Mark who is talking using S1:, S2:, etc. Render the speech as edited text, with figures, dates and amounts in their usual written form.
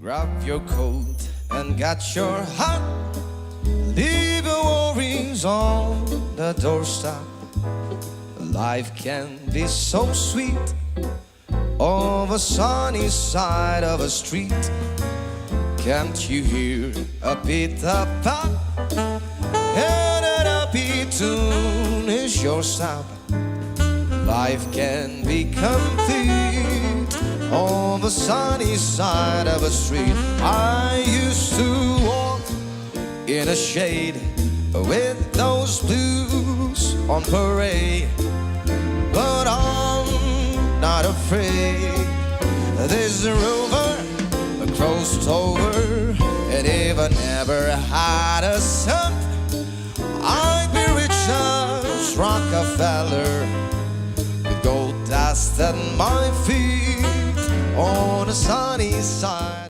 S1: Grab your coat and get your hat. Leave your worries on the doorstep. Life can be so sweet on the sunny side of a street. Can't you hear a Peter Pan? And an happy tune is your sound. Life can be complete on the sunny side of a street. I used to walk in a shade with those blues on parade, but I'm not afraid. There's a rover crossed over, and if I never had a son, I'd be rich as Rockefeller, with gold dust at my feet on the sunny side.